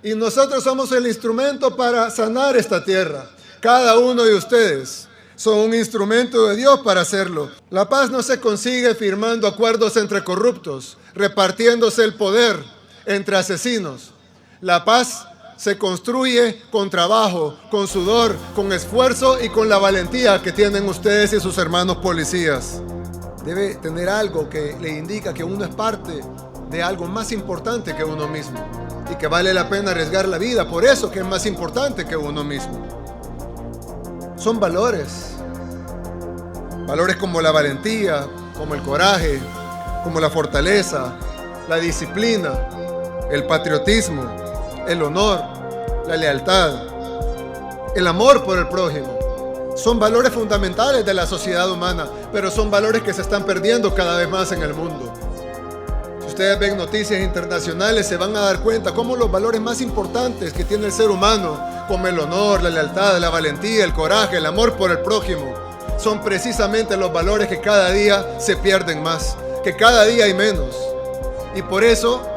Y nosotros somos el instrumento para sanar esta tierra. Cada uno de ustedes son un instrumento de Dios para hacerlo. La paz no se consigue firmando acuerdos entre corruptos, repartiéndose el poder entre asesinos. La paz se construye con trabajo, con sudor, con esfuerzo y con la valentía que tienen ustedes y sus hermanos policías. Debe tener algo que le indica que uno es parte de algo más importante que uno mismo y que vale la pena arriesgar la vida, por eso que es más importante que uno mismo. Son valores como la valentía, como el coraje, como la fortaleza, la disciplina, el patriotismo, el honor, la lealtad, el amor por el prójimo. Son valores fundamentales de la sociedad humana, pero son valores que se están perdiendo cada vez más en el mundo. Si ustedes ven noticias internacionales, se van a dar cuenta cómo los valores más importantes que tiene el ser humano, como el honor, la lealtad, la valentía, el coraje, el amor por el prójimo, son precisamente los valores que cada día se pierden más, que cada día hay menos. Y por eso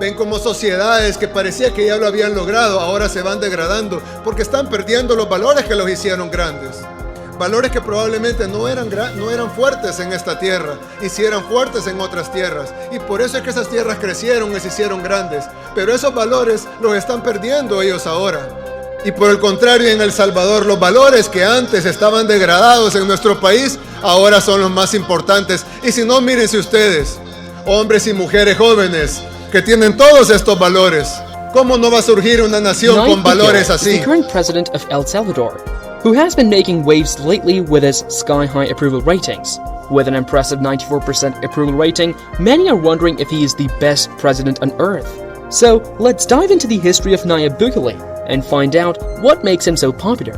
ven como sociedades que parecía que ya lo habían logrado, ahora se van degradando, porque están perdiendo los valores que los hicieron grandes. Valores que probablemente no eran fuertes en esta tierra, y sí eran fuertes en otras tierras. Y por eso es que esas tierras crecieron y se hicieron grandes. Pero esos valores los están perdiendo ellos ahora. Y por el contrario, en El Salvador, los valores que antes estaban degradados en nuestro país, ahora son los más importantes. Y si no, mírense ustedes, hombres y mujeres jóvenes, que tienen todos estos valores. ¿Cómo no va a surgir una nación con valores así? Nayib Bukele is the current president of El Salvador, who has been making waves lately with his sky-high approval ratings. With an impressive 94% approval rating, many are wondering if he is the best president on earth. So, let's dive into the history of Nayib Bukele and find out what makes him so popular.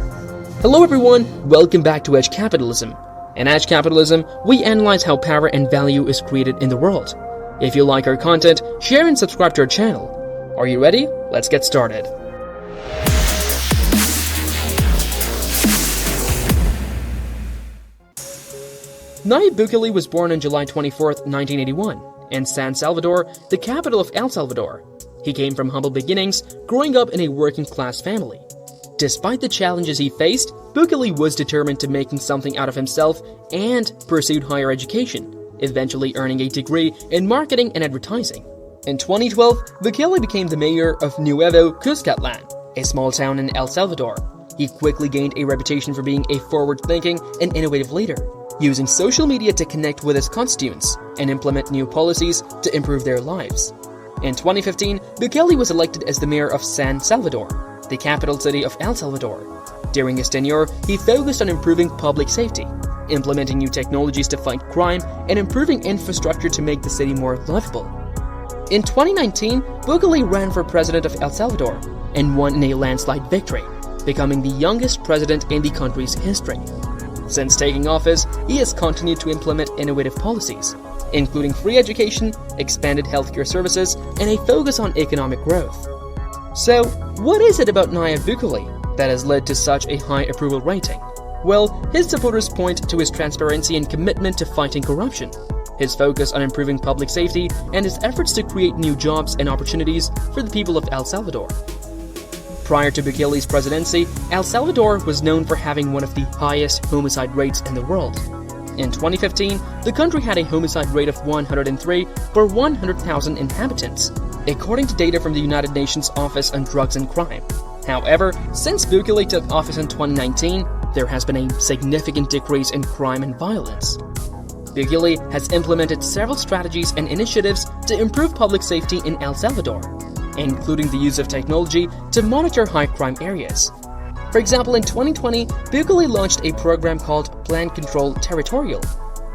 Hello everyone, welcome back to Edge Capitalism. In Edge Capitalism, we analyze how power and value is created in the world. If you like our content, share and subscribe to our channel. Are you ready? Let's get started. Nayib Bukele was born on July 24, 1981, in San Salvador, the capital of El Salvador. He came from humble beginnings, growing up in a working-class family. Despite the challenges he faced, Bukele was determined to making something out of himself and pursued higher education, eventually earning a degree in marketing and advertising. In 2012, Bukele became the mayor of Nuevo Cuscatlán, a small town in El Salvador. He quickly gained a reputation for being a forward-thinking and innovative leader, using social media to connect with his constituents and implement new policies to improve their lives. In 2015, Bukele was elected as the mayor of San Salvador, the capital city of El Salvador. During his tenure, he focused on improving public safety, implementing new technologies to fight crime, and improving infrastructure to make the city more livable. In 2019, Bukele ran for president of El Salvador and won in a landslide victory, becoming the youngest president in the country's history. Since taking office, he has continued to implement innovative policies, including free education, expanded healthcare services, and a focus on economic growth. So, what is it about Nayib Bukele that has led to such a high approval rating? Well, his supporters point to his transparency and commitment to fighting corruption, his focus on improving public safety, and his efforts to create new jobs and opportunities for the people of El Salvador. Prior to Bukele's presidency, El Salvador was known for having one of the highest homicide rates in the world. In 2015, the country had a homicide rate of 103 per 100,000 inhabitants, according to data from the United Nations Office on Drugs and Crime. However, since Bukele took office in 2019, there has been a significant decrease in crime and violence. Bukele has implemented several strategies and initiatives to improve public safety in El Salvador, including the use of technology to monitor high-crime areas. For example, in 2020, Bukele launched a program called Plan Control Territorial,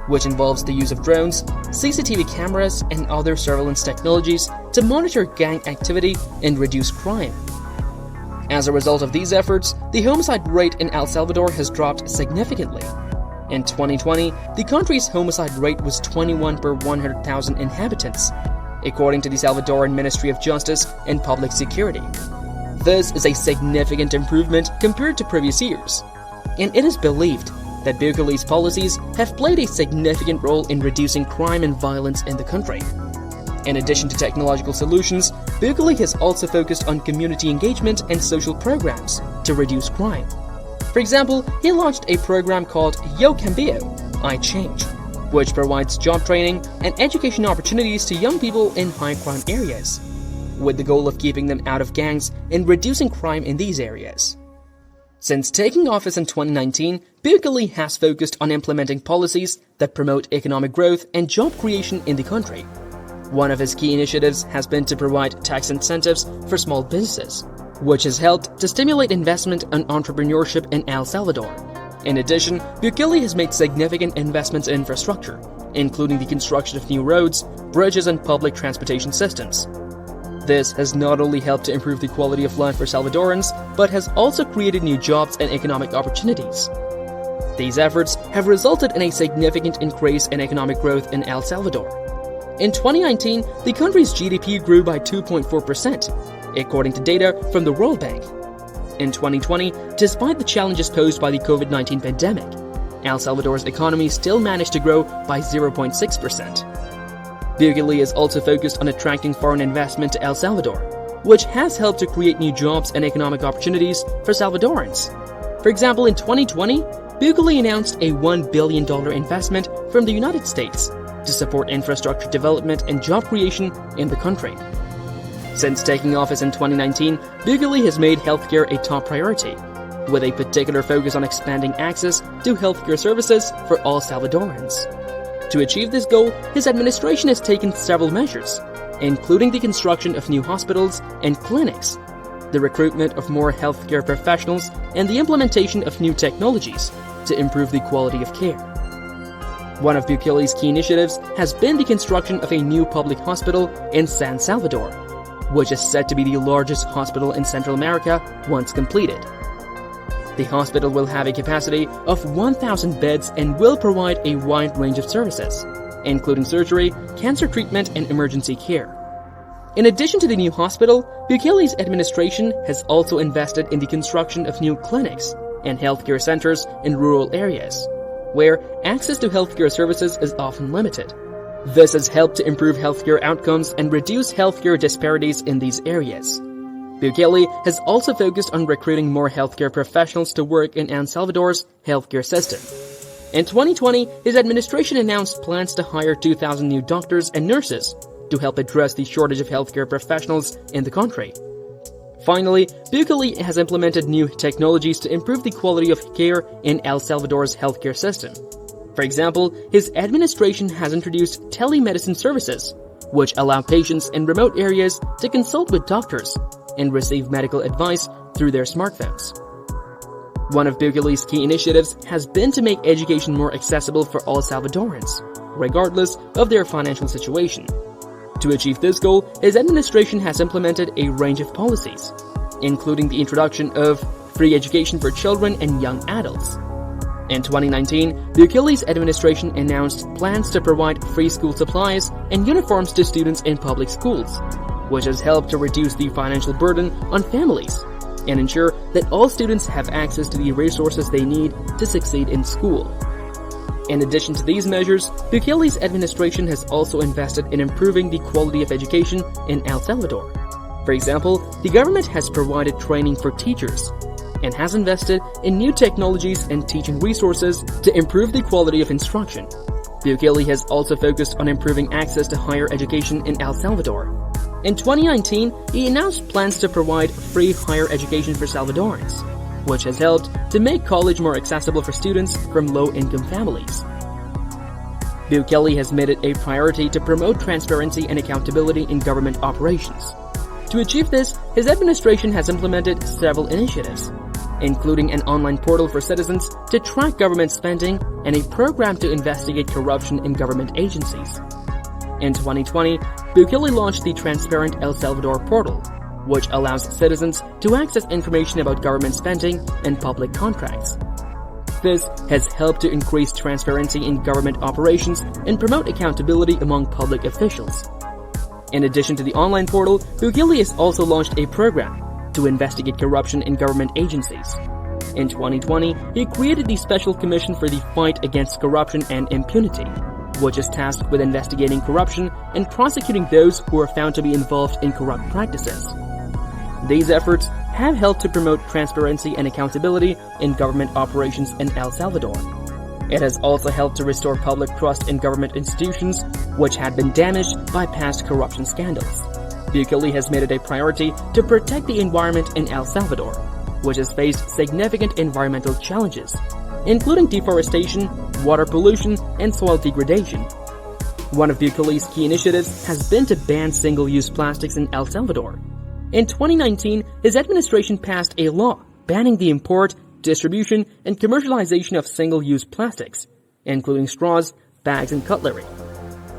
which involves the use of drones, CCTV cameras, and other surveillance technologies to monitor gang activity and reduce crime. As a result of these efforts, the homicide rate in El Salvador has dropped significantly. In 2020, the country's homicide rate was 21 per 100,000 inhabitants, according to the Salvadoran Ministry of Justice and Public Security. This is a significant improvement compared to previous years, and it is believed that Bukele's policies have played a significant role in reducing crime and violence in the country. In addition to technological solutions, Bukele has also focused on community engagement and social programs to reduce crime. For example, he launched a program called Yo Cambio, I Change, which provides job training and education opportunities to young people in high-crime areas, with the goal of keeping them out of gangs and reducing crime in these areas. Since taking office in 2019, Bukele has focused on implementing policies that promote economic growth and job creation in the country. One of his key initiatives has been to provide tax incentives for small businesses, which has helped to stimulate investment and entrepreneurship in El Salvador. In addition, Bukele has made significant investments in infrastructure, including the construction of new roads, bridges, and public transportation systems. This has not only helped to improve the quality of life for Salvadorans, but has also created new jobs and economic opportunities. These efforts have resulted in a significant increase in economic growth in El Salvador. In 2019, the country's GDP grew by 2.4%, according to data from the World Bank. In 2020, despite the challenges posed by the COVID-19 pandemic, El Salvador's economy still managed to grow by 0.6%. Bukele is also focused on attracting foreign investment to El Salvador, which has helped to create new jobs and economic opportunities for Salvadorans. For example, in 2020, Bukele announced a $1 billion investment from the United States to support infrastructure development and job creation in the country. Since taking office in 2019, Bukele has made healthcare a top priority, with a particular focus on expanding access to healthcare services for all Salvadorans. To achieve this goal, his administration has taken several measures, including the construction of new hospitals and clinics, the recruitment of more healthcare professionals, and the implementation of new technologies to improve the quality of care. One of Bukele's key initiatives has been the construction of a new public hospital in San Salvador, which is said to be the largest hospital in Central America once completed. The hospital will have a capacity of 1,000 beds and will provide a wide range of services, including surgery, cancer treatment, and emergency care. In addition to the new hospital, Bukele's administration has also invested in the construction of new clinics and healthcare centers in rural areas, where access to healthcare services is often limited. This has helped to improve healthcare outcomes and reduce healthcare disparities in these areas. Bukele has also focused on recruiting more healthcare professionals to work in El Salvador's healthcare system. In 2020, his administration announced plans to hire 2,000 new doctors and nurses to help address the shortage of healthcare professionals in the country. Finally, Bukele has implemented new technologies to improve the quality of care in El Salvador's healthcare system. For example, his administration has introduced telemedicine services, which allow patients in remote areas to consult with doctors and receive medical advice through their smartphones. One of Bukele's key initiatives has been to make education more accessible for all Salvadorans, regardless of their financial situation. To achieve this goal, his administration has implemented a range of policies, including the introduction of free education for children and young adults. In 2019, Bukele's administration announced plans to provide free school supplies and uniforms to students in public schools, which has helped to reduce the financial burden on families and ensure that all students have access to the resources they need to succeed in school. In addition to these measures, Bukele's administration has also invested in improving the quality of education in El Salvador. For example, the government has provided training for teachers and has invested in new technologies and teaching resources to improve the quality of instruction. Bukele has also focused on improving access to higher education in El Salvador. In 2019, he announced plans to provide free higher education for Salvadorans, which has helped to make college more accessible for students from low-income families. Bukele has made it a priority to promote transparency and accountability in government operations. To achieve this, his administration has implemented several initiatives, including an online portal for citizens to track government spending and a program to investigate corruption in government agencies. In 2020, Bukele launched the Transparent El Salvador portal, which allows citizens to access information about government spending and public contracts. This has helped to increase transparency in government operations and promote accountability among public officials. In addition to the online portal, Bukele has also launched a program to investigate corruption in government agencies. In 2020, he created the Special Commission for the Fight Against Corruption and Impunity, which is tasked with investigating corruption and prosecuting those who are found to be involved in corrupt practices. These efforts have helped to promote transparency and accountability in government operations in El Salvador. It has also helped to restore public trust in government institutions, which had been damaged by past corruption scandals. Bukele has made it a priority to protect the environment in El Salvador, which has faced significant environmental challenges, including deforestation, water pollution, and soil degradation. One of Bukele's key initiatives has been to ban single-use plastics in El Salvador. In 2019, his administration passed a law banning the import, distribution, and commercialization of single-use plastics, including straws, bags, and cutlery.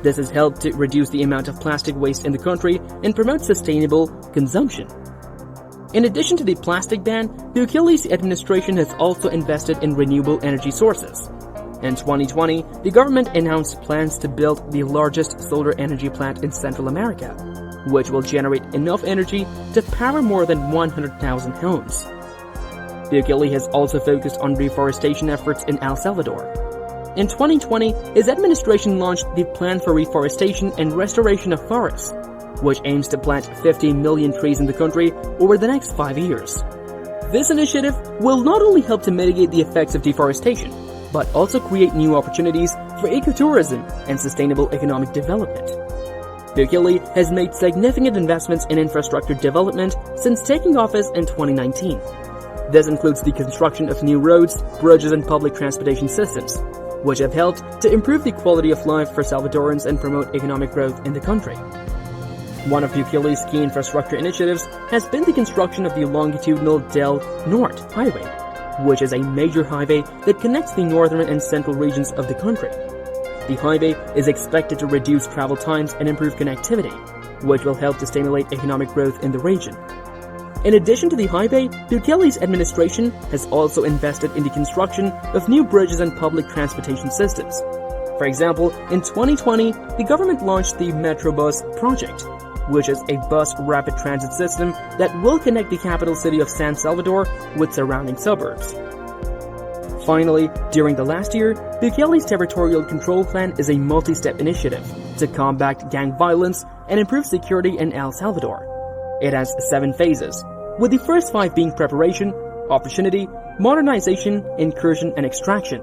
This has helped to reduce the amount of plastic waste in the country and promote sustainable consumption. In addition to the plastic ban, Bukele's administration has also invested in renewable energy sources. In 2020, the government announced plans to build the largest solar energy plant in Central America, which will generate enough energy to power more than 100,000 homes. Bukele has also focused on reforestation efforts in El Salvador. In 2020, his administration launched the Plan for Reforestation and Restoration of Forests, which aims to plant 50 million trees in the country over the next 5 years. This initiative will not only help to mitigate the effects of deforestation, but also create new opportunities for ecotourism and sustainable economic development. Bukele has made significant investments in infrastructure development since taking office in 2019. This includes the construction of new roads, bridges, and public transportation systems, which have helped to improve the quality of life for Salvadorans and promote economic growth in the country. One of Bukele's key infrastructure initiatives has been the construction of the Longitudinal Del Norte Highway, which is a major highway that connects the northern and central regions of the country. The highway is expected to reduce travel times and improve connectivity, which will help to stimulate economic growth in the region. In addition to the highway, Bukele's administration has also invested in the construction of new bridges and public transportation systems. For example, in 2020, the government launched the Metrobus project, which is a bus rapid transit system that will connect the capital city of San Salvador with surrounding suburbs. Finally, during the last year, Bukele's Territorial Control plan is a multi-step initiative to combat gang violence and improve security in El Salvador. It has 7 phases, with the first 5 being preparation, opportunity, modernization, incursion, and extraction.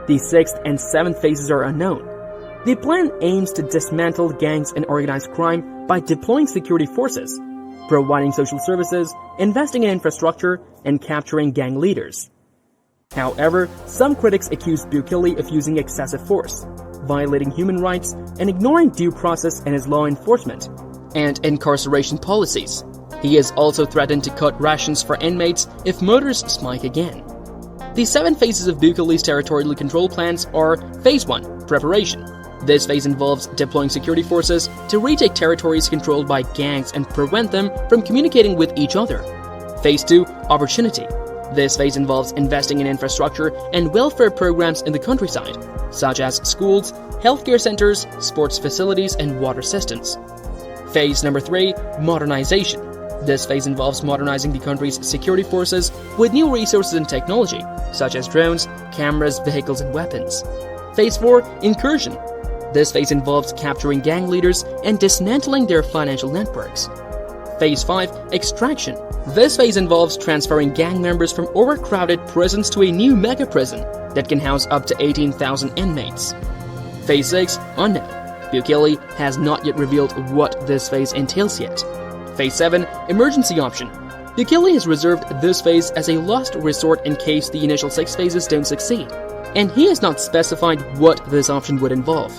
The 6th and 7th phases are unknown. The plan aims to dismantle gangs and organized crime by deploying security forces, providing social services, investing in infrastructure, and capturing gang leaders. However, some critics accuse Bukele of using excessive force, violating human rights, and ignoring due process in his law enforcement and incarceration policies. He has also threatened to cut rations for inmates if murders spike again. The 7 phases of Bukele's territorial control plans are Phase 1, Preparation. This phase involves deploying security forces to retake territories controlled by gangs and prevent them from communicating with each other. Phase 2, Opportunity. This phase involves investing in infrastructure and welfare programs in the countryside, such as schools, healthcare centers, sports facilities, and water systems. Phase number 3, Modernization. This phase involves modernizing the country's security forces with new resources and technology, such as drones, cameras, vehicles, and weapons. Phase 4, Incursion. This phase involves capturing gang leaders and dismantling their financial networks. Phase 5, Extraction. This phase involves transferring gang members from overcrowded prisons to a new mega prison that can house up to 18,000 inmates. Phase 6, Unknown. Bukele has not yet revealed what this phase entails yet. Phase 7, Emergency Option. Bukele has reserved this phase as a last resort in case the initial 6 phases don't succeed, and he has not specified what this option would involve.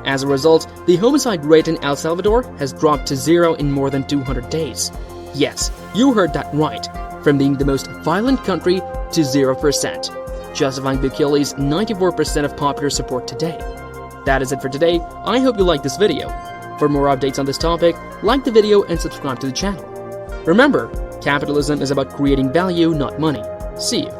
As a result, the homicide rate in El Salvador has dropped to 0 in more than 200 days. Yes, you heard that right, from being the most violent country to 0%, justifying Bukele's 94% of popular support today. That is it for today. I hope you liked this video. For more updates on this topic, like the video and subscribe to the channel. Remember, capitalism is about creating value, not money. See you.